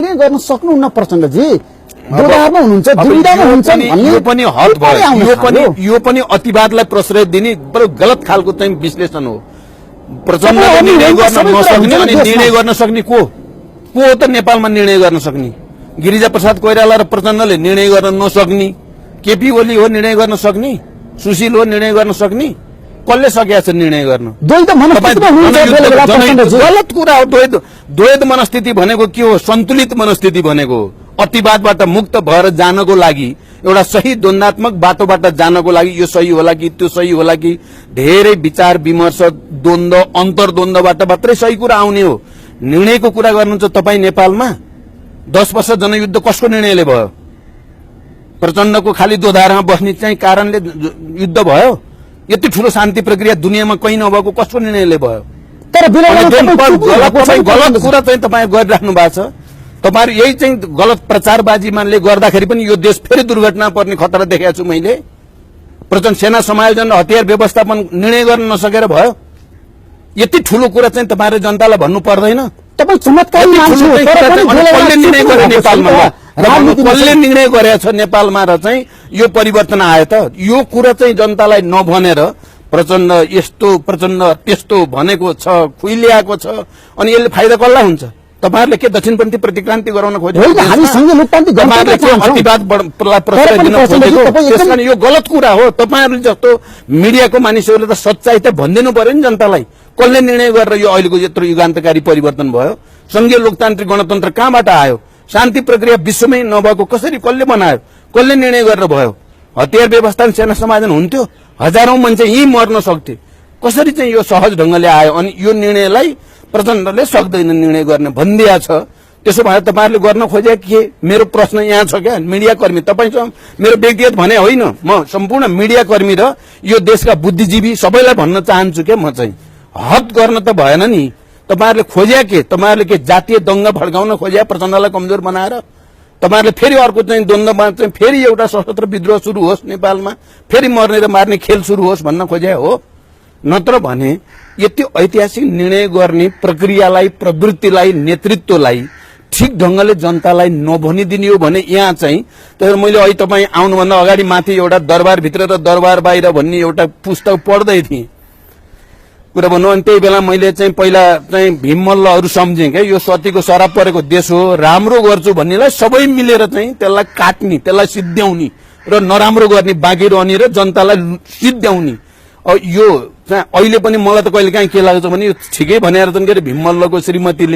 के गर्न सक्नुहुन्न प्रचण्डजी? दोधारमा हुनुहुन्छ, दुविधामा हुनुहुन्छ भन्ने यो पनि हद भयो। यो पनि अतिवादलाई प्रश्रय दिने बरु गलत खालको चाहिँ विश्लेषण हो। प्रचण्डले निर्णय गर्न नसक्ने अनि निर्णय गर्न सक्ने को हो त नेपालमा निर्णय गर्न सक्ने? गिरिजा प्रसाद कोइराला र प्रचण्डले निर्णय गर्न नसक्ने, केपी ओली हो निर्णय गर्न सक्ने, सुशील हो निर्णय गर्न सक्ने, कसले सकेका छ निर्णय गर्न? गलत कुरा हो। द्वैत मनस्थिति भनेको के हो? सन्तुलित मनस्थिति भनेको अतिवादबाट मुक्त भएर जानको लागि एउटा सही द्वन्दात्मक बाटोबाट जानको लागि यो सही होला कि त्यो सही होला कि धेरै विचार विमर्श द्वन्द्व अन्तर्द्वन्द्वबाट मात्रै सही कुरा आउने हो। निर्णयको कुरा गर्नुहुन्छ तपाईँ नेपालमा 10 वर्ष जनयुद्ध कसको निर्णयले भयो? प्रचण्डको खाली दोधारमा बस्ने चाहिँ कारणले युद्ध भयो? यति ठूलो शान्ति प्रक्रिया दुनियाँमा कहीँ नभएको कसको निर्णयले भयो? तर गलत कुरा चाहिँ तपाईँ गरिराख्नु भएको छ। तपाईहरु यही चाहिँ गलत प्रचारबाजीमाले गर्दाखेरि पनि यो देश फेरि दुर्घटना पर्ने खतरा देखेको छु मैले। प्रचण्ड सेना समायोजन र हतियार व्यवस्थापन निर्णय गर्न नसकेर भयो। यति ठूलो कुरा चाहिँ तपाईहरुले जनतालाई भन्नु पर्दैन? तपाई चमत्कारी मान्छे हो, कसले निर्णय गरे नेपालमा? कसले निर्णय गरेछ नेपालमा र चाहिँ यो परिवर्तन आयो त? यो कुरा चाहिँ जनतालाई नभनेर प्रचण्ड यस्तो प्रचण्ड त्यस्तो भनेको छ, खुइल्याएको छ, अनि यसले फाइदा कसलाई हुन्छ? तपाईहरुले के दक्षिणपन्थी प्रतिक्रान्ति गराउन खोजेको? त्यसकारण यो गलत कुरा हो। तपाईहरु जस्तो मिडियाको मानिसहरूले त सच्चाई त भनिदिनु पर्यो नि जनतालाई। कसले निर्णय गरेर यो अहिलेको यत्रो युगान्तकारी परिवर्तन भयो? संघीय लोकतान्त्रिक गणतन्त्र कहाँबाट आयो? शान्ति प्रक्रिया विश्वमै नभएको कसरी कसले बनायो? कसले निर्णय गरेर भयो? हतियार व्यवस्थापन सेना समायोजन हुन्थ्यो, हजारौं मान्छे यही मर्न सक्थे। कसरी चाहिँ यो सहज ढंगले आयो? अनि यो निर्णयलाई प्रचण्डले सक्दैन निर्णय गर्ने भन्दिया छ। त्यसो भए तपाईहरुले गर्न खोजे के? मेरो प्रश्न यहाँ छ क्या मिडिया कर्मी तपाईसँग मेरो व्यक्तिगत भने होइन, म सम्पूर्ण मिडिया कर्मी र यो देशका बुद्धिजीवी सबैलाई भन्न चाहन्छु के म चाहिँ हद गर्न त भएन नि। तपाईहरुले खोजे के? तपाईहरुले के जातीय दंगा भड्काउन खोजे प्रचण्डलाई कमजोर बनाएर? तपाईहरुले फेरि अर्को चाहिँ द्वन्द्वमा चाहिँ फेरि एउटा सशस्त्र विद्रोह सुरु होस् नेपालमा, फेरि मर्ने र मार्ने खेल सुरु होस् भन्न खोजे हो? नत्र भने यति ऐतिहासिक निर्णय गर्ने प्रक्रियालाई, प्रवृत्तिलाई, नेतृत्वलाई ठीक ढंगले जनतालाई नभनिदिने हो भने यहाँ चाहिँ तर मैले अहिले तपाईँ आउनुभन्दा अगाडि माथि एउटा दरबार भित्र र दरबार बाहिर भन्ने एउटा पुस्तक पढ्दै थिएँ कुरा भन्नु। अनि त्यही बेला मैले चाहिँ पहिला चाहिँ भीममल्लहरू सम्झेँ क्या यो सतीको शराब परेको देश हो, राम्रो गर्छु भन्नेलाई सबै मिलेर चाहिँ त्यसलाई काट्ने, त्यसलाई सिद्ध्याउने र नराम्रो गर्ने बाँकी रहने र जनतालाई सिद्ध्याउने। यो चाहिँ अहिले पनि मलाई त कहिले काहीँ के लाग्छ भने यो ठिकै भनेर त के अरे भीममल्लको श्रीमतीले